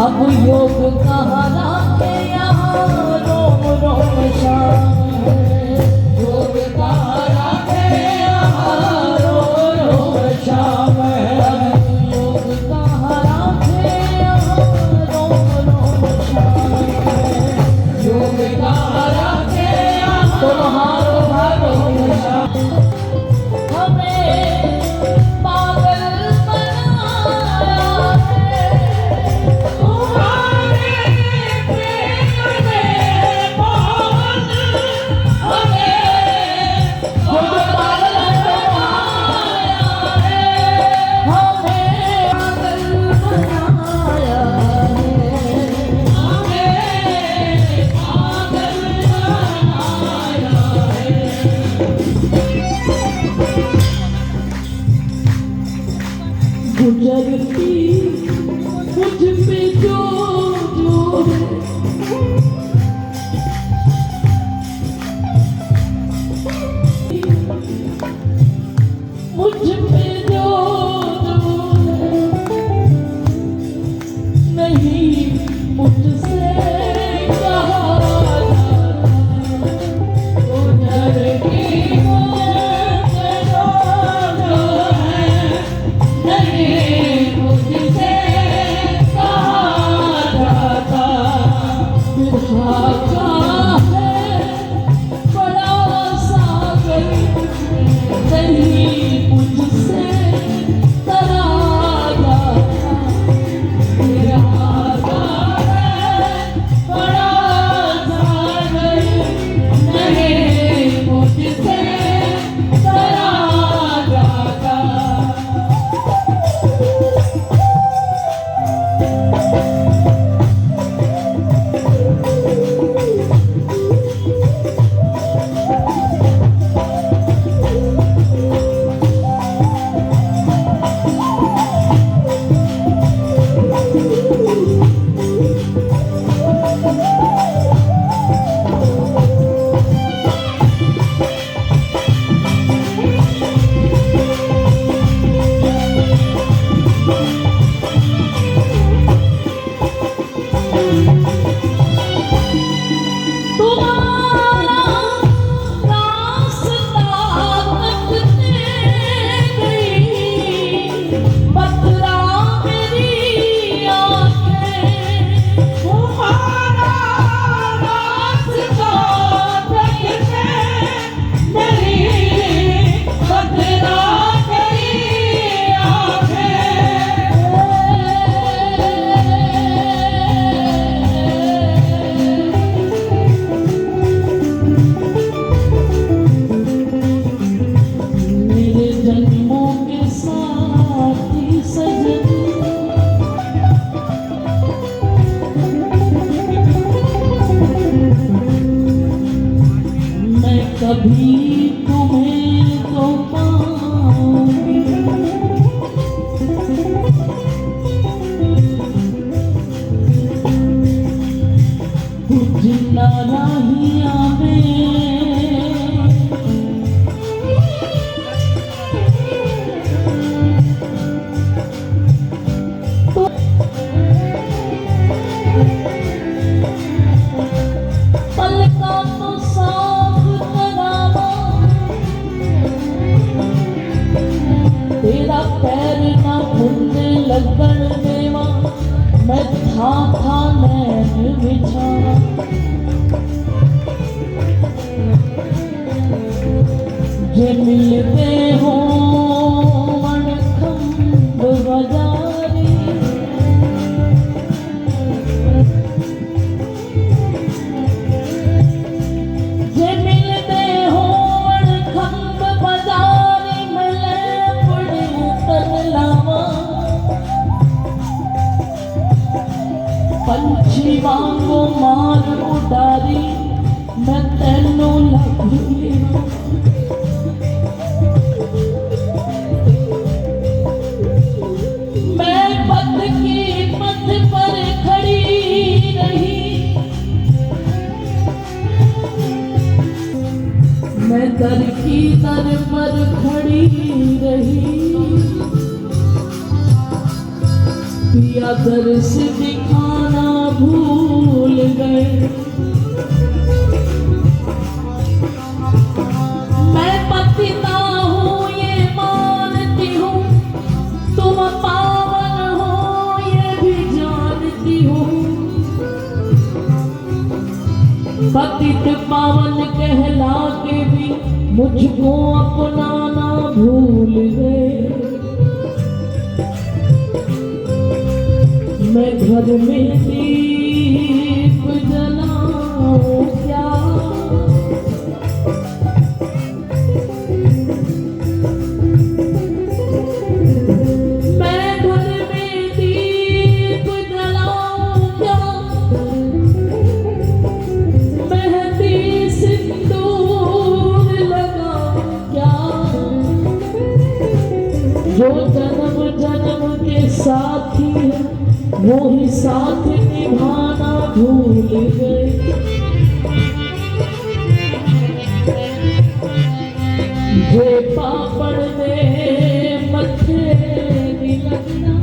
अब योग कहाँ राखे यहाँ रोम रोम शाम है। योग कहाँ राखे यहाँ रोम रोम शाम है। योग कहाँ राखे यहाँ रोम रोम शाम है। योग कहाँ राखे यहाँ रोम रोम शाम है। गुजरती मुझ पे जो मुझ पे जो नहीं मुझसे कहा गुजरती मुझ पे जो नहीं मुझे तेरा पैर ना फुंड लगन देवा, मैं था नैन बिछावा। जे मिलते हो अणखंड बाजारी, जे मिलते हो अणखंड बाजारी, मिले पड़े तन लावा। पंछी वांगो मार उडारी, मैं तेनू लभी दर की दर पर खड़ी रही। पिया दर्श दिखाना भूल गए, मैं पतिता हूँ ये मानती हूँ, तुम पावन हो ये भी जानती हूँ। पतित पावन कहला के भी मुझको अपना ना भूल गए। मैं घर में दीप जलाऊं क्या, मैं घर में दीप जलाऊं क्या, मेहंदी सिंदूर लगा क्या। जो जन्म जन्म के साथी है वो ही साथ निभाना भूल गए। जे पापड़ दे मथे नी लगना,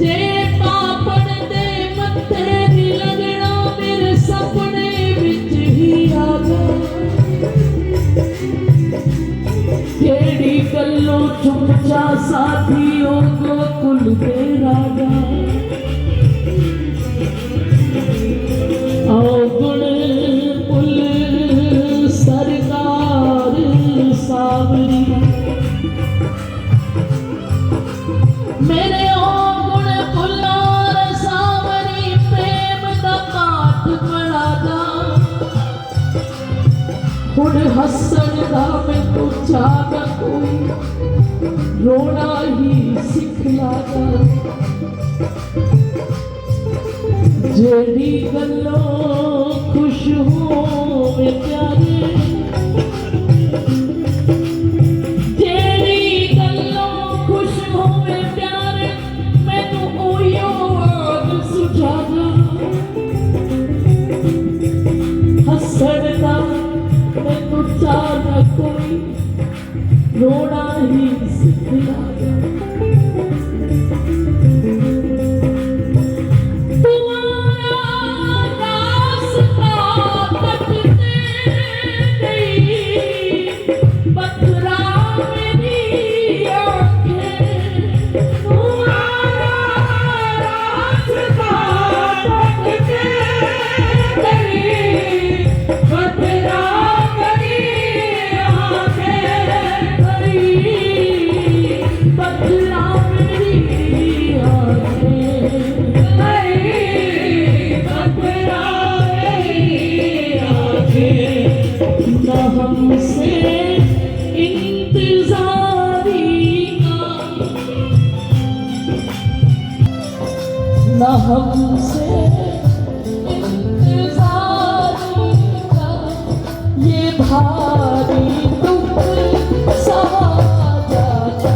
जे पापड़ दे मथे नी लगना, मेरे सपने विच ही आ गया। केड़ी गल्लों चुपचा साथियों को कुल दे राजा, आओ गुण पुल सरकार सावरी, मेरे ओ गुण पुलार सावरी, प्रेम दा पाठ पढ़ा दा। हुण हसन दा मैनू चाह कोई, रोना ही सिखला दा। जेड़ी गल्लों खुश होवे प्यारे, जेड़ी गल्लों खुश होवे प्यारे, मैनू ओयो आग सुझा दा। हसन दा मैनू चाह कोई, रोना ही सिखला दा। हमसे इंतजारी का, न हमसे इंतजारी का, ये भारी दुख सहा जाता।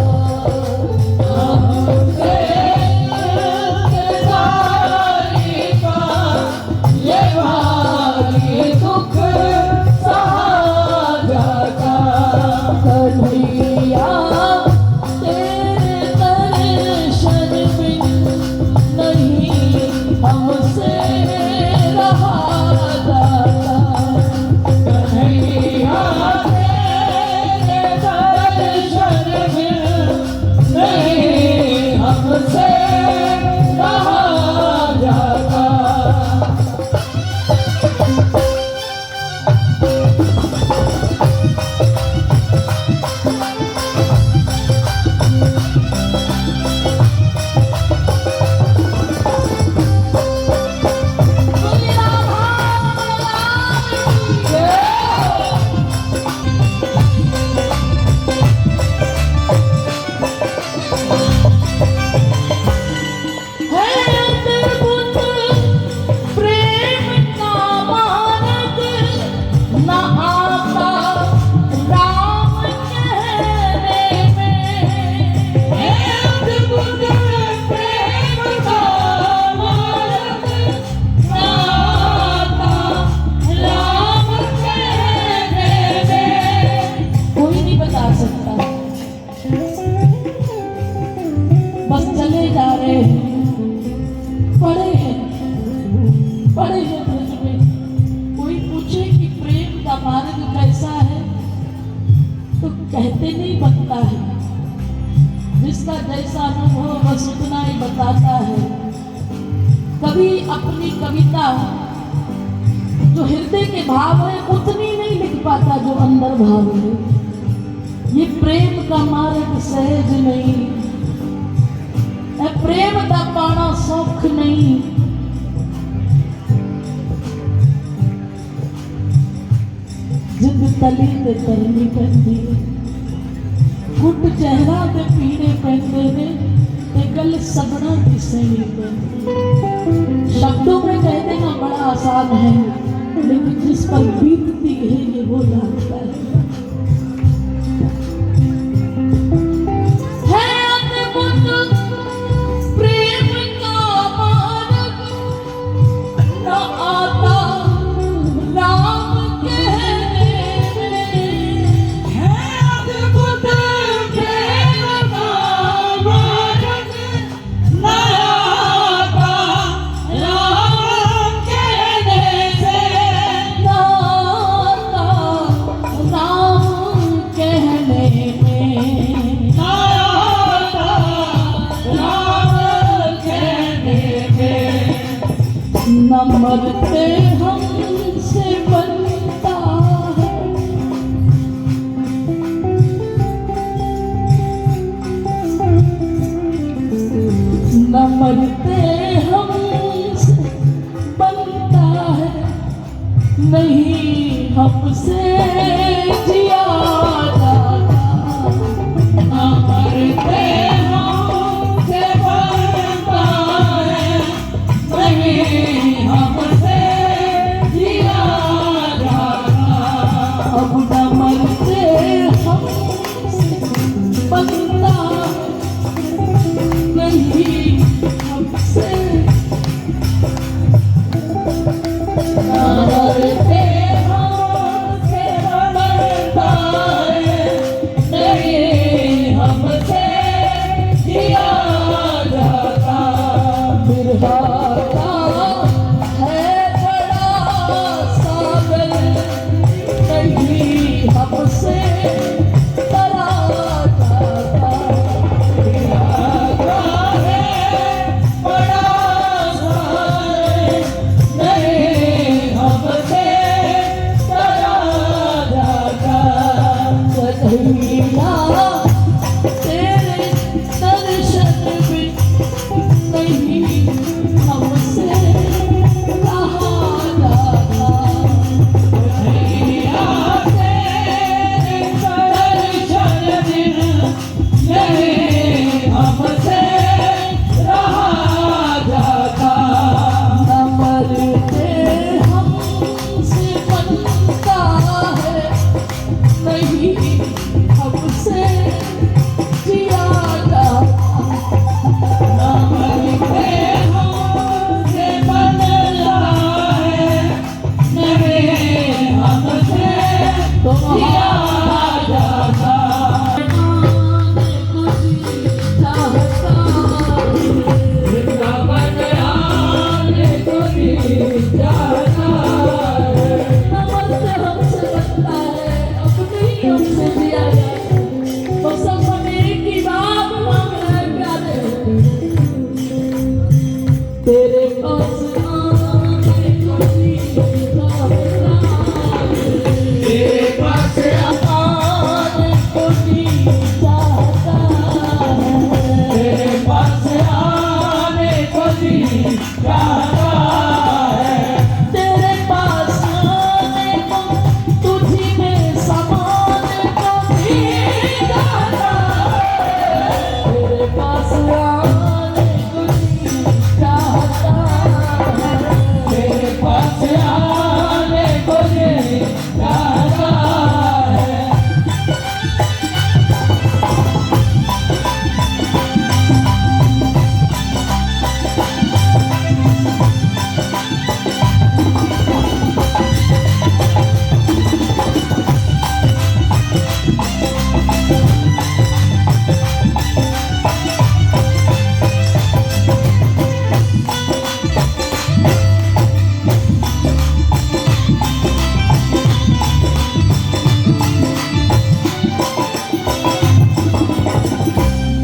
हमसे इंतजारी का, ये भारी दुख कन्हैया, तेरे दर्शन बिन नहीं हमसे रहा जाता। कहते नहीं बनता है, जिसका जैसा अनुभव बस उतना ही बताता है। कभी अपनी कविता जो हृदय के भाव है उतनी नहीं लिख पाता जो अंदर भाव है। ये प्रेम का मार्ग सहज नहीं, प्रेम का पाना सौख नहीं। जिद तली ते तरनी पैंदी, गुट चेहरा ते पीने पैंदे ने, ते गल सगना की सही पैंदी। शब्दों में कह देना बड़ा आसान है, लेकिन जिस पर बीतती है ये वो जानता है। न मरते हमसे बनता है, न मरते हमसे बनता है, नहीं हमसे जिया जाता। न मरते हमसे बनता है, नहीं हमसे जिया जाता। अब न मरते हमसे बनता है, नहीं हमसे न मरते हमसे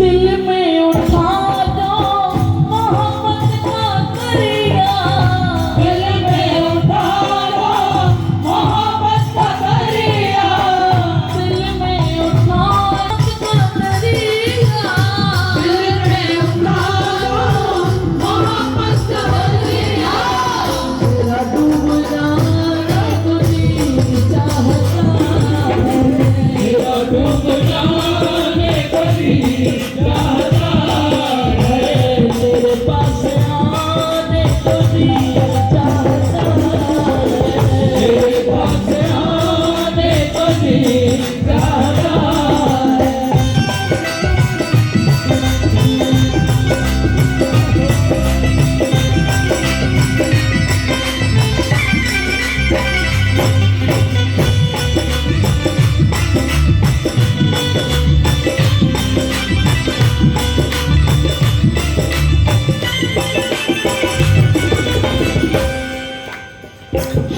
दिल में उठा दो मोहब्बत का दरिया, दिल में उठा दो मोहब्बत का दरिया, दिल में उठा दो दरिया, दिल में उठा दो मोहब्बत का दरिया, तेरा डूब जाना तुझे चाहता है, तेरा डूब जाने को जी चाहता है, तेरे पास आने को जी चाहता है, तेरे पास आने को जी चाहता है।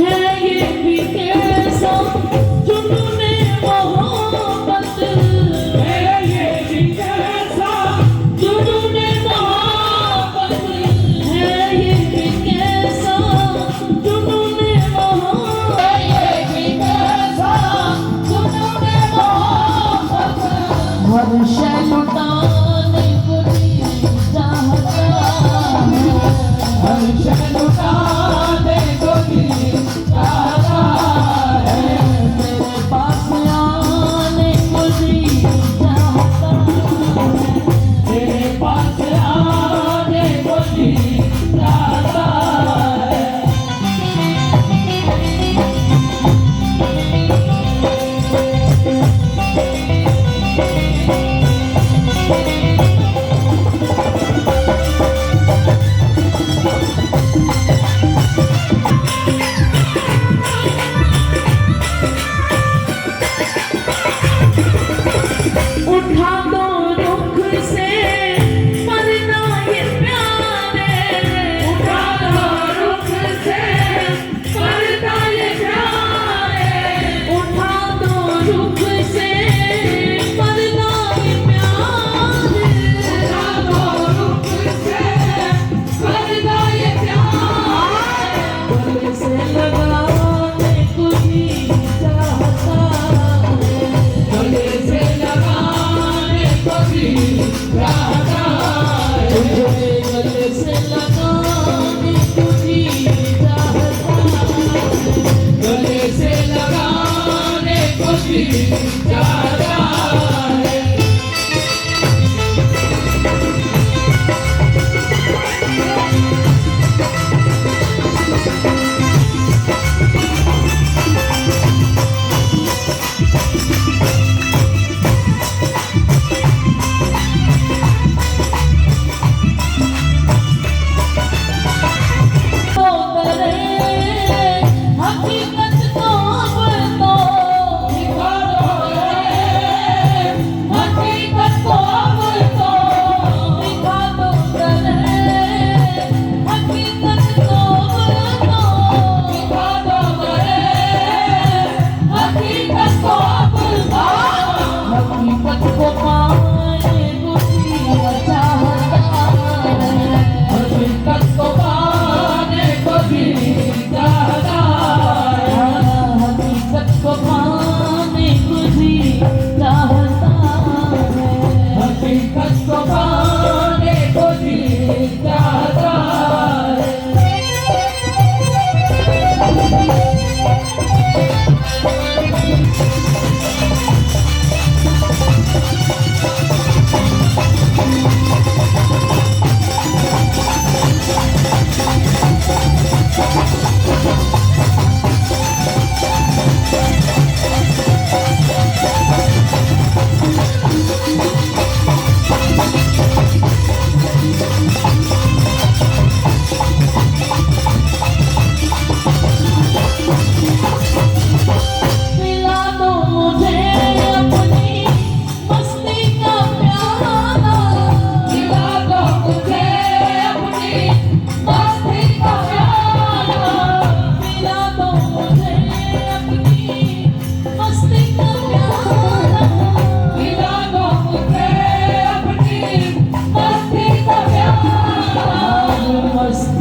है ये भी कैसा जुनूने मोहब्बत, है ये भी कैसा जुनूने मोहब्बत, है ये भी कैसा जुनूने मोहब्बत, है ये भी कैसा जुनूने मोहब्बत, हर शय लुटाने को जी चाहता है, हर शय लुटाने को जी चाहता है, तेरे पास आने को जी चाहता है, तेरे पास आने को जी चाहता है। उठा दो रुख से मरना ये प्यारे, उठा दो रुख से मरना ये प्यारे, उठा दो रुख से मरना ये प्यारे, उठा दो रुख से मरना ये प्यारे, गले से लगाने को जी चाहता है, गले से लगाने को जी चाहता है, तुझे गले से लगाने को जी चाहता है, गले से लगाने को जी चाहता है। तो करे हकीकत को अब तो दिखा दो रे,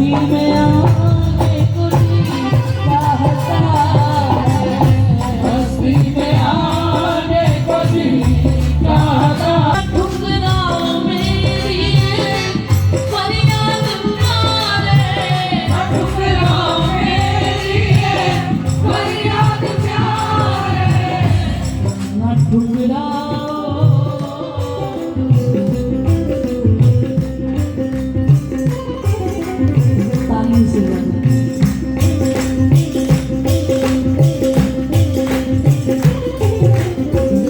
में आने को जी चाहता है, बस्ती में आने को जी चाहता है। ठुकराओ मेरी फरियाद प्यारे, ठुकराओ मेरी फरियाद प्यारे, न ठुकराओ। ताली से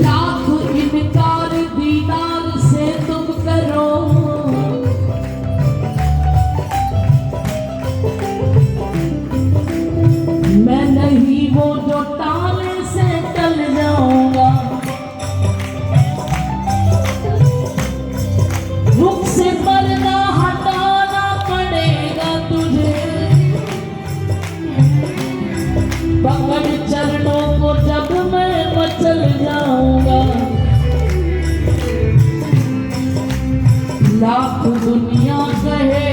लाख इनकार दीदार से तुम करो, मैं नहीं वो जो टाले से टल जाऊंगा, रुख से पर्दा हटाना पड़ेगा तुझे, पकड़ चरणों को जब मैं मचल जाऊंगा, लाख दुनिया कहे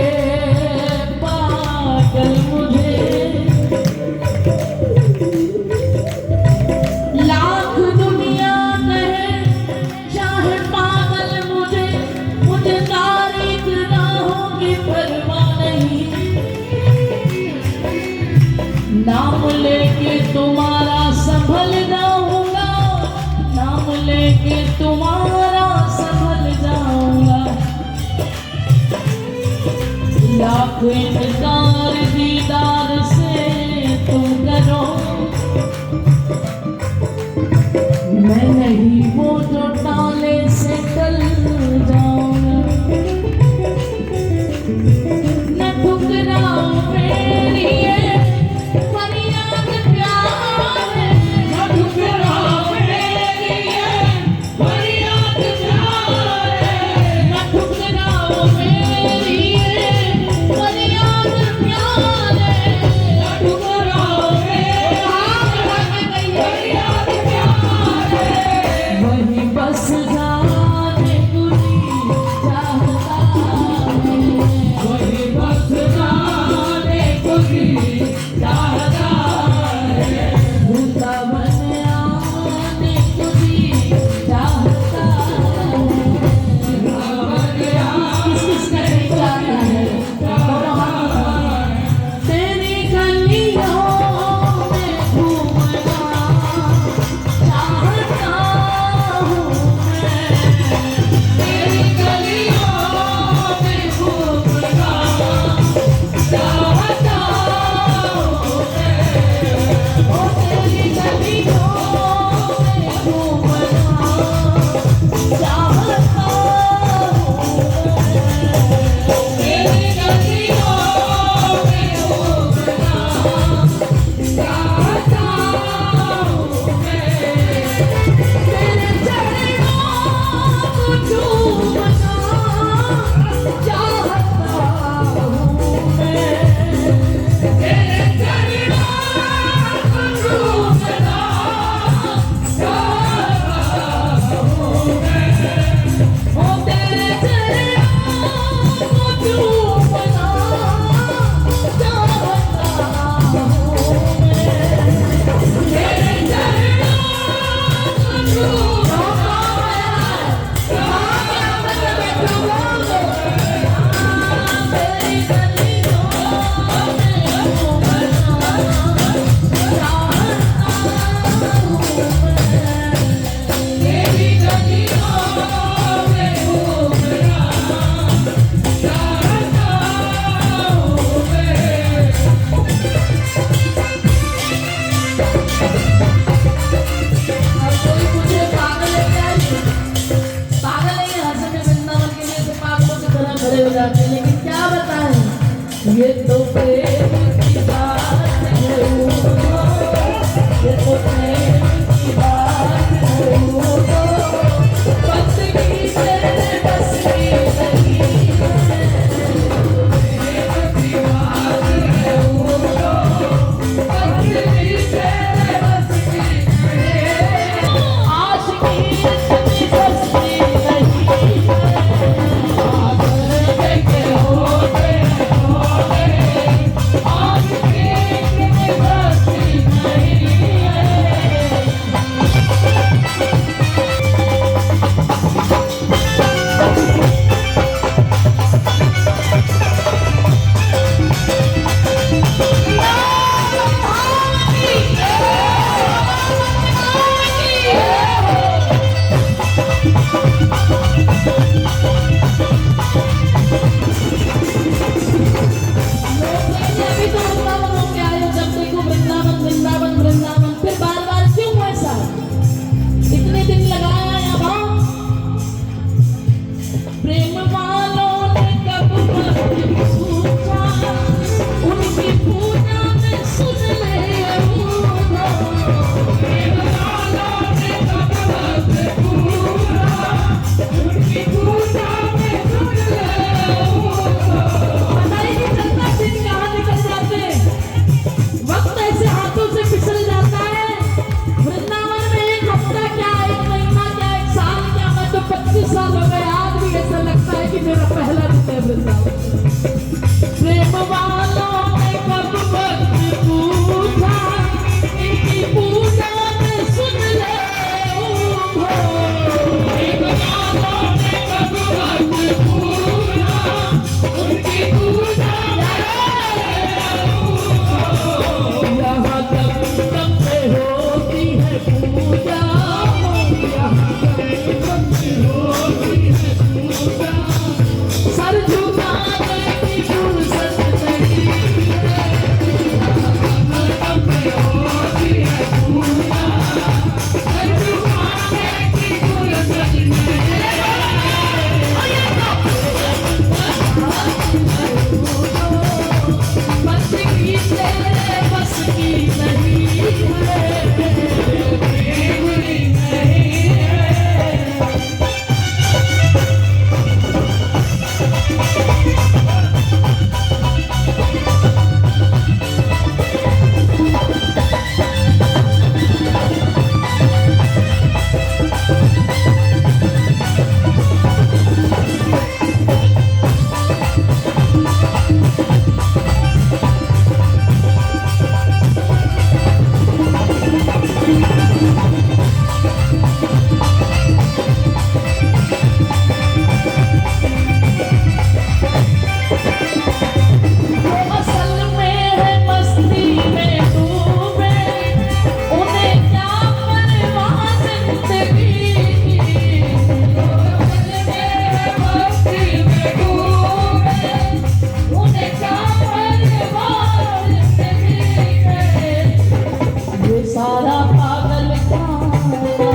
पागल मुझे, लाख दुनिया कहे चाहे पागल मुझे, मुझे तारीख राहों की परवाह नहीं, नाम लेके तुम्हारा संभल जाऊंगा, नाम लेके तुम्हारा संभल जाऊंगा, लाख इनकार दीदार से तुम करो, मैं नहीं वो जो टाले से टल जाऊंगा, न ठुकराओ मेरी ये फरियाद प्यारे, ठुकराओ मेरी फरियाद प्यारे, न ठुकराओ मेरी ये फरियाद प्यारे, ठुकराओ मेरी फरियाद प्यारे, वही बस जाने को जी चाहता है, वही बस जाने को जी चाहता है। वृंदावन आने को जी चाहता है, किस किस का दिल चाहता है, दोनों हाथ उठाओ। तेरी गलियों में घूमना चाहता हूँ मैं, तेरी गलियों में घूमना चाहता हूँ मैं, ओ तेरी गलियों में घूमना चाहता हूँ मैं। तेरी गलियों में घूमना चाहता हूँ मैं, तेरे चरणों को चूमना चाहता हूँ मैं, तेरे चरणों को छूना चाहता हूँ मैं, ओ तेरे चरणों को चूमना चाहता हूँ मैं। तेरे चरणों को छूना तेरी गलियों में घूमना चाहता हूँ मैं। तेरी गलियों में घूमना चाहता हूँ मैं। अब कोई मुझे पागल है क्या ये? पागल है ये हंसने वृंदावन के लिए तो पागलों की तरह खड़े हो जाते हैं, लेकिन क्या बताएं, ये तो प्रेम की बात है, ये तो प्रेम की बात है, बंदगी तेरे बस की नहीं है, आशिकी तेरी बस की नहीं है। प्रेम वालों ने कब वक्त पूछा, इनकी पूजा में सुन ले हो। प्रेम वालों ने कब वक्त पूछा, उनकी पूजा यहाँ तब तब पे होती है पूजा, यहाँ तब पे होती है पूजा। सर झुकाने की फुर्सत नहीं है, तब होती है पूजा, सर झुकाने की फुर्सत नहीं। बस की तेरे बस की नहीं है। प्रेम नहीं है। वो असल में है मस्ती में डूबे, उन्हें क्या परवाह जिंदगी की। मस्ती में डूबे, उन्हें क्या परवाह जिंदगी की। ये सारा पागल खाना है,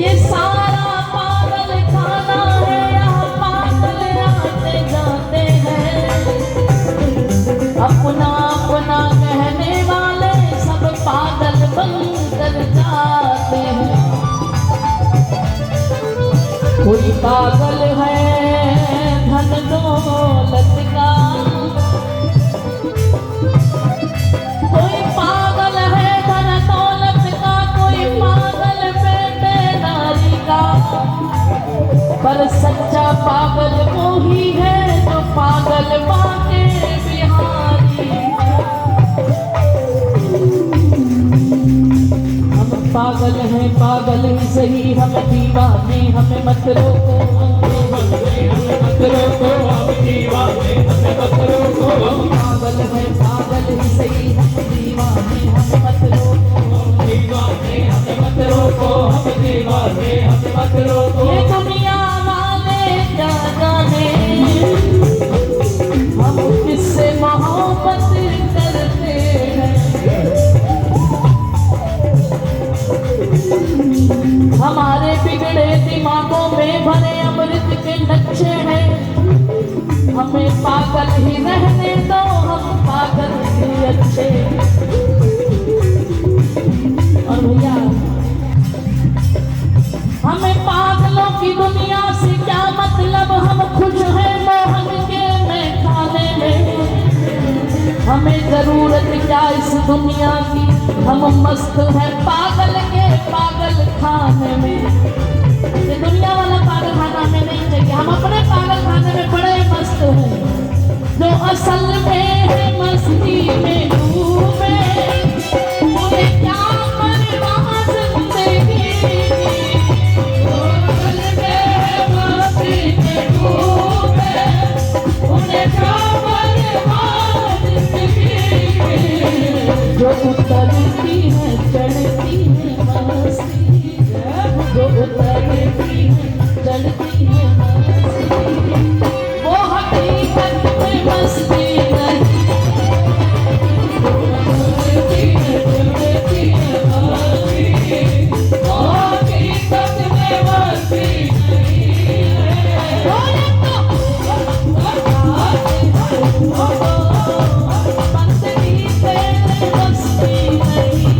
ये सारा पागल खाना है, यहाँ पागल आते जाते हैं। अपना अपना कहने वाले सब पागल बनकर जाते हैं। कोई पागल है धन दौलत का, कोई पागल है धन दौलत का, कोई पागल बेटे नारी का। पर सच्चा पागल वो ही है जो पागल बाके बिहारी। हम पागल हैं पागल ही सही, हम दीवाने हमें मत रोको, हमें मत रोको, हम दीवाने हमें मत रोको। पागल हैं पागल ही सही, हम दीवाने हमें मत रोको। दीवाने हमें मत रोको, हम दीवाने हमें मत रोको। ये दुनिया वाले क्या जाने हम किससे मोहब्बत करते हैं। हमारे बिगड़े दिमागों में भरे अमृत के नक्शे हैं। हमें पागल ही रहने दो, हम पागल ही अच्छे। और भैया हमें पागलों की दुनिया से क्या मतलब, हम खुश हैं मोहन के में खाने में। हमें जरूरत क्या इस दुनिया की, हम मस्त हैं पागल के पागल खाने में। ये दुनिया वाला पागल खाना हमें नहीं चाहिए, हम अपने पागल खाने में बड़े मस्त हैं। जो असल में है मस्ती में डूबे, उन्हें क्या परवाह जिंदगी की। जो उतरती है चढ़ती है मस्ती, जो उतरती है चढ़ती है मस्ती, वो हकीकत में मस्ती नहीं। चढ़ती है मस्ती, वो हकीकत में मस्ती नहीं है। बंदगी तेरे मस्ती नहीं।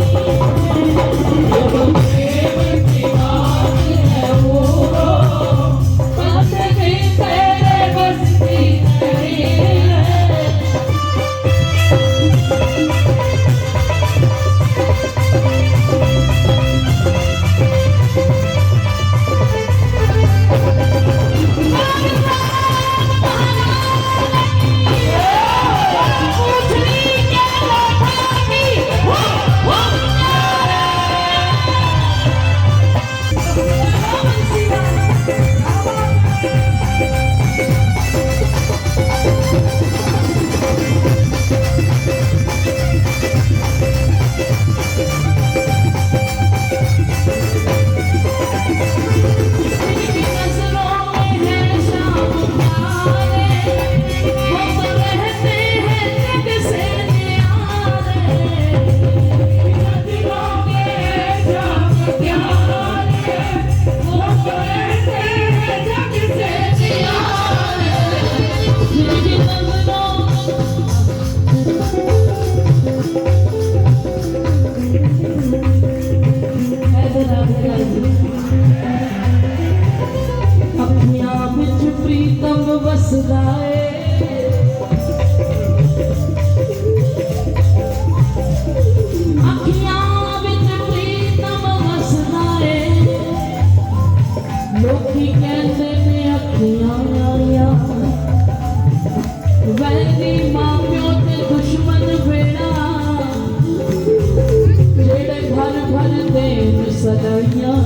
अखियां बिच प्रीतम वसदा है, अखियां बिच प्रीतम वसदा है। लोकी कहंदे ने अखियां आया वैरी मां प्यो ते दुश्मन बेड़ा, जेड़े भर भर देन सदाइयां।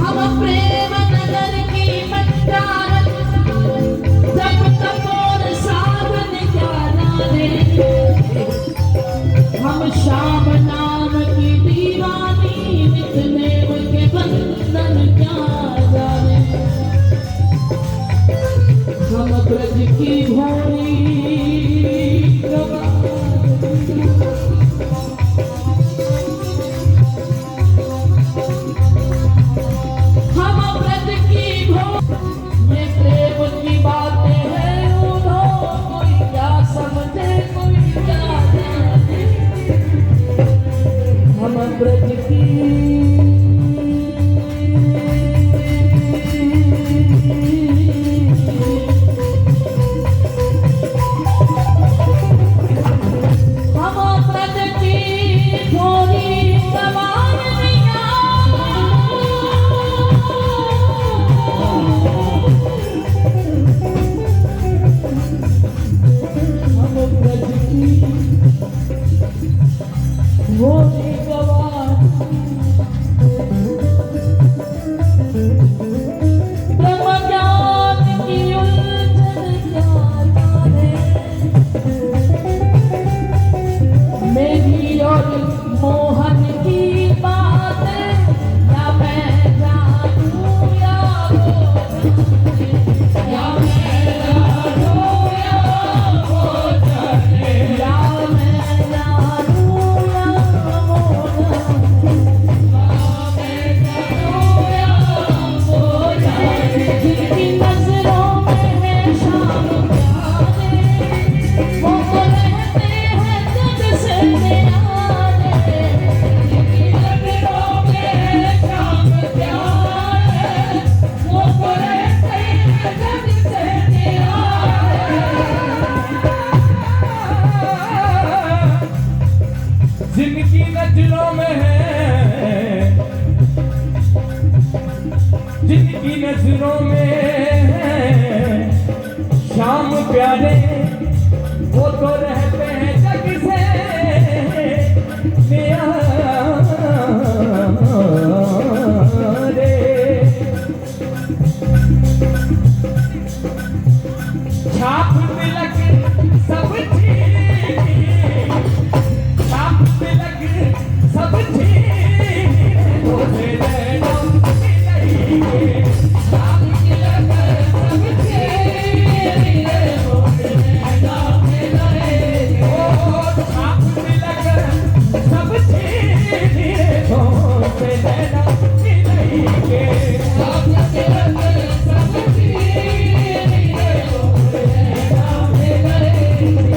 हम प्रेम नगर की मचारत जब तपोर सावन क्या जाने, हम शाम नाम की दीवानी नितनेम के बंधन क्या जाने। हम ब्रज की भोरी हम ब्रज की भोरी, ये प्रेम की बातें हैं उन्हों, कोई क्या समझे कोई क्या जाने। हम ब्रज की मोहन की बात या मैं जानूं या मैं जानूं या वो जाने, या मैं जानूं या वो जाने, मैं जानूं या वो जाने। जिनकी नजरों में है शाम प्यारे, वो तो रहते हैं जग से न्यारे। जिनकी नजरों में है, जिनकी नजरों में है शाम प्यारे, वो तो रहते हैं जग से न्यारे। छाप तिलक सब ठीक, छाप तिलक सब ठीक, होते रहना मिलेंगे। छाप तिलक सब ठीक, होते रहना मिलेंगे। ओ छाप तिलक सब ठीक, होते रहना मिलेंगे। छाप तिलक सब ठीक, होते रहना मिलेंगे।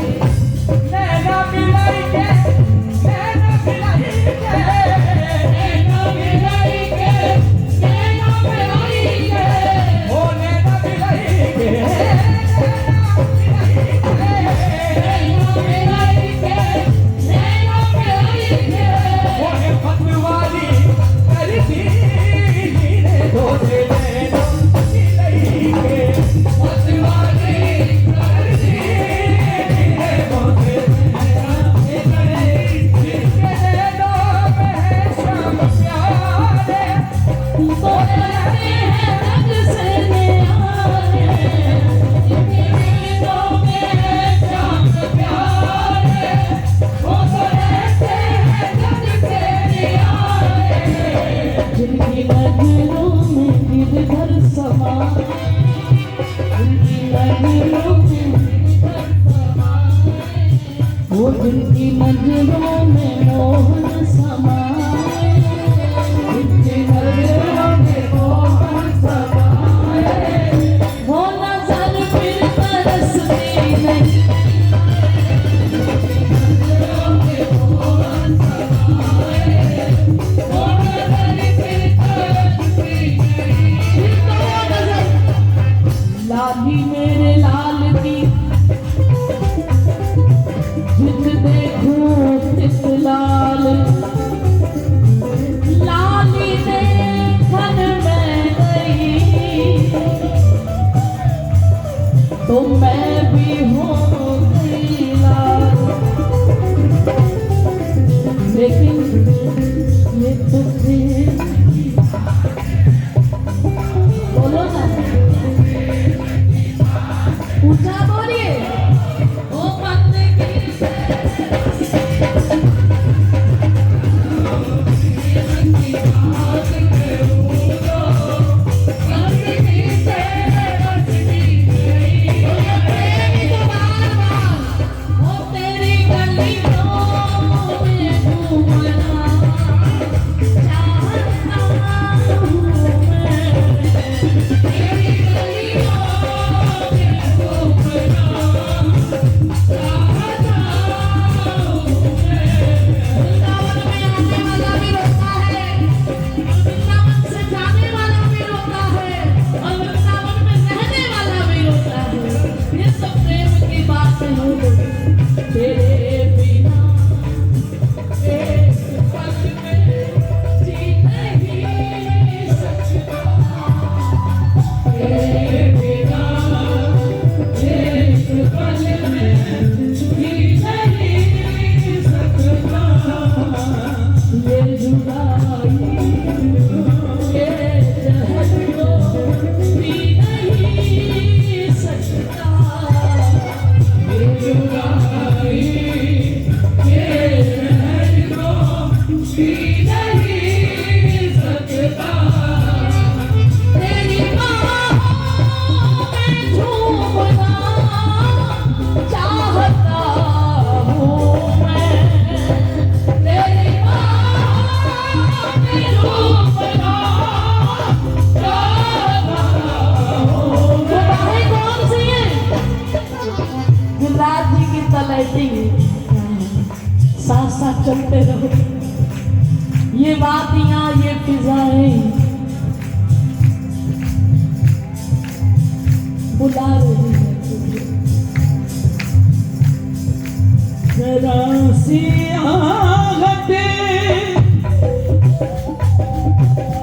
नैना मिलाएंगे, नैना मिलाएंगे, नैना मिलाएंगे, नैना मिलाएंगे, ओ नैना मिलाएंगे, नैना मिलाएंगे, नैना मिलाएंगे, ओ ये पतवारी करती तो से नैना मिलाएंगे, पतवारी करती तो से तो रहते हैं जग से न्यारे। जिनकी नजरों में है शाम प्यारे, वो तो रहते हैं जग से न्यारे। जिनकी नजरों में गिरधर समाए, जिनकी नजरों में गिरधर समाए, वो जिनकी नजरों में मोहन समाए, जिनकी नजरों में मोहन समाए, वो नजर फिर तरसती नहीं, जिनकी नजरों में साथ साथ चलते रहो। ये वादियां ये फिजाएं बुला रही है तुझे। जरा सी आहटे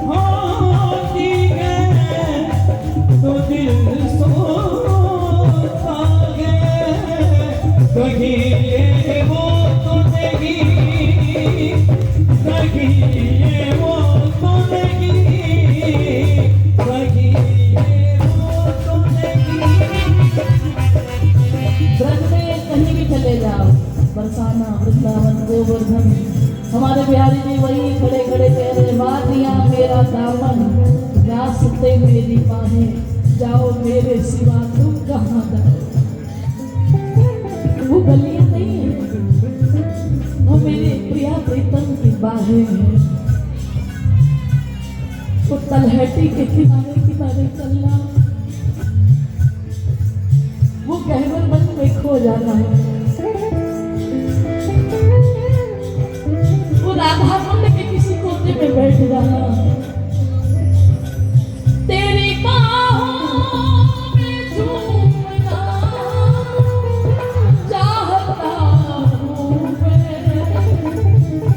होती है तो दिल सोता है। कहीं ये वो तो नहीं, कहीं ये वो तो नहीं, कहीं ये वो तो नहीं। ब्रज में कहीं भी चले जाओ, बरसाना वृंदावन गोवर्धन, हमारे बिहारी जी वही खड़े खड़े कह रहे वादियां मेरा दामन, रास्ते मेरी बाहें, जाओ मेरे सिवा तुम कहाँ जाओ। वो गलियां नहीं है, वो मेरे प्रिया प्रीतम की बाहें हैं। वो तलहटी के किनारे किनारे चलना, वो गहवर मन में खो जाना है। वो राधा कुंड के किसी कोने में बैठ जाना। तेरी बाहों में झूमना चाहता हूँ मैं।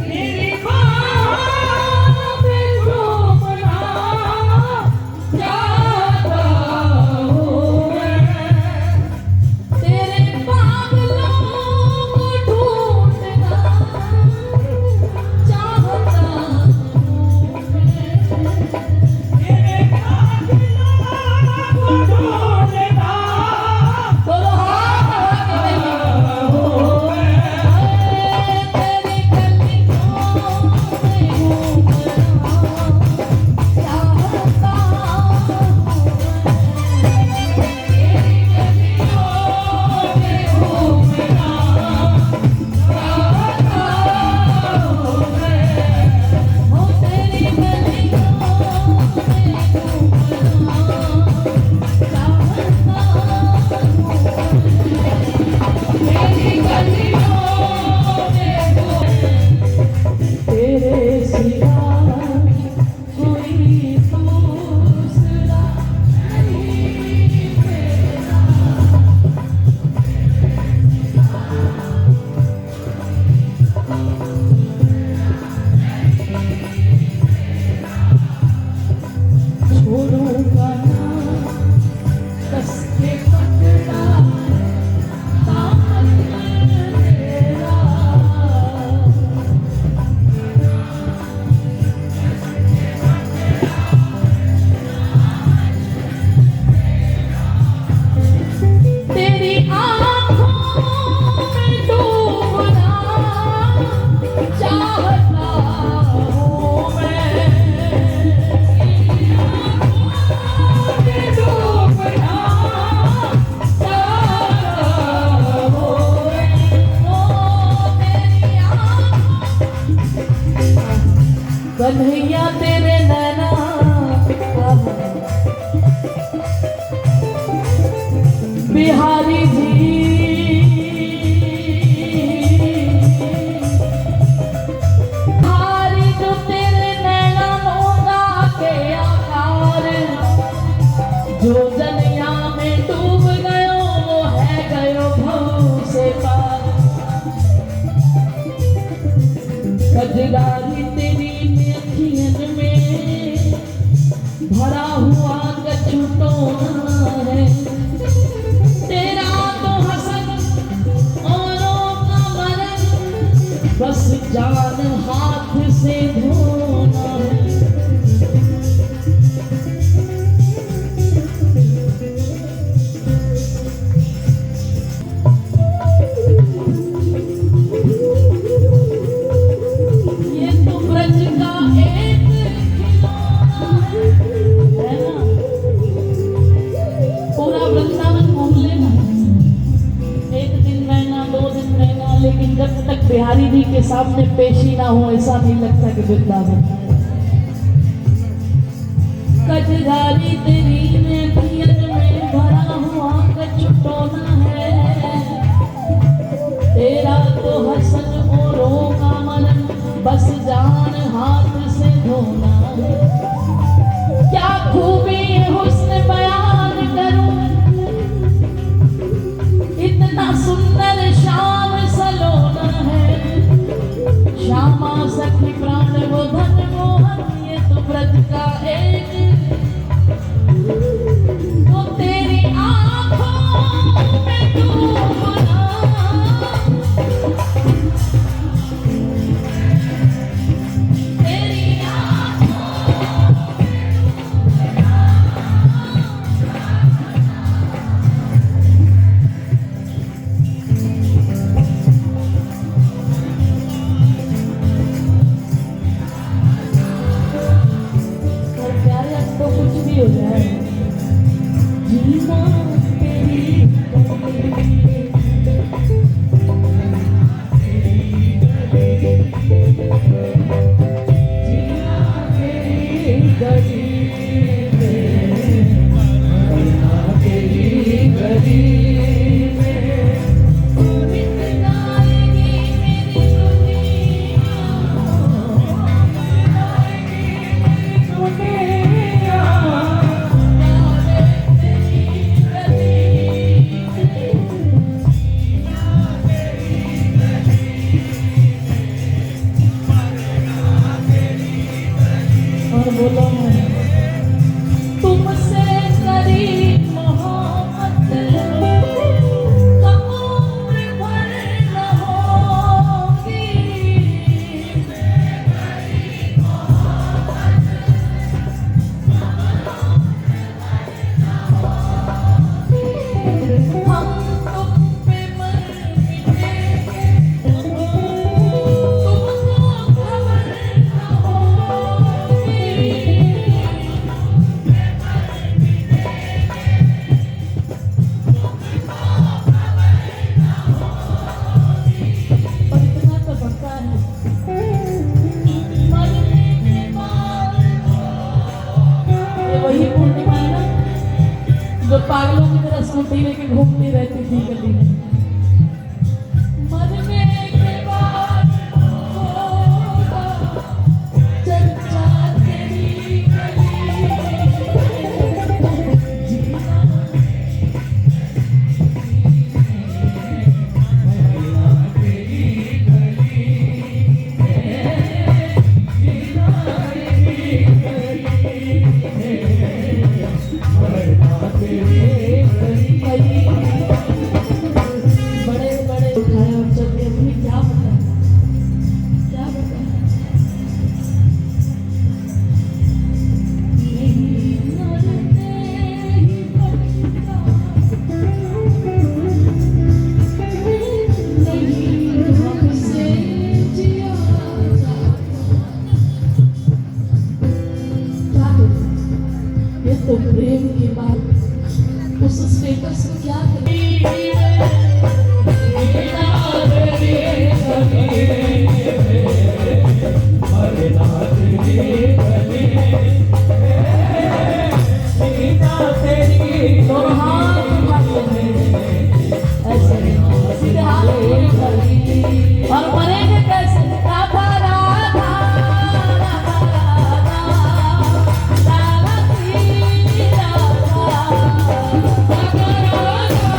तेरी बाहों में झूमना चाहता हूँ मैं। तेरे पागलों को ढूंढना चाहता हूँ मैं। तेरे कातिलों को ढूंढना बोलो हाँ हूँ मैं। तेरी गलियों में घूमना चाहता हूँ मैं। तेरी गलियों में घूमना चाहता हूँ मैं। तेरी गलियों में तेरे सिवा कोई दूसरा नहीं मेरा। छोड़ूंगा ना कस के पकड़ा दामन तेरा। तेरी आँखों में डूबना चाहता हूँ मैं। तेरी आँखों में डूबना चाहता हूँ मैं। ओ तेरी कन्हैया तेरे नैना बिहारी जी, बिहारी जो तेरे नैना नौका के आकार, जो जनिया में डूब गयो वो है गयो भव से पार। कजरारी तेरी अखियन में भरा हुआ कछु टोना है। तेरा तो हसन औरों का मरन, बस जान हाथ से धोना है। ये तो ब्रज का एक खिलौना है ना। पूरा वृंदावन घूम लेना, एक दिन रहना, 2 दिन रहना, लेकिन जब तक बिहारी जी के सामने पेशी ना हो ऐसा नहीं लगता कि वृंदावन। कजरारी तेरी में पियन में भरा हुआ कछु टोना है। तेरा तो हसन औरों जीना तेरी गली में, मरना तेरी गली में। बीत जाएगी मेरी दुनिया, दुनिया और बोलो तुमसे करीब मोहब्बत कब्र भर न होगी। हम तुम पे मर मिटेंगे, तुमको खबर न होगी। पर इतना तो पक्का है, मरने के बाद ये वही पूर्णिमा है ना जो पागलों की तरह स्कूटी लेके घूमती रहती थी गली में। मरने के बाद होगा चर्चा तेरी गली में। जीना बड़े बड़े उठाए और चल के अपनी क्या बताए, क्या बताए। नहीं मरते ही बचता, नहीं हमसे जिया जाता। क्या करें, ये तो प्रेम की बात, उस स्टेटस को क्या करें। दोनों हाथ उठा के ऐसे सीधे हाथ और मरेंगे कैसे। राधा राधा राधा राधा राधा श्री राधा राधा राधा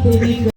तेरी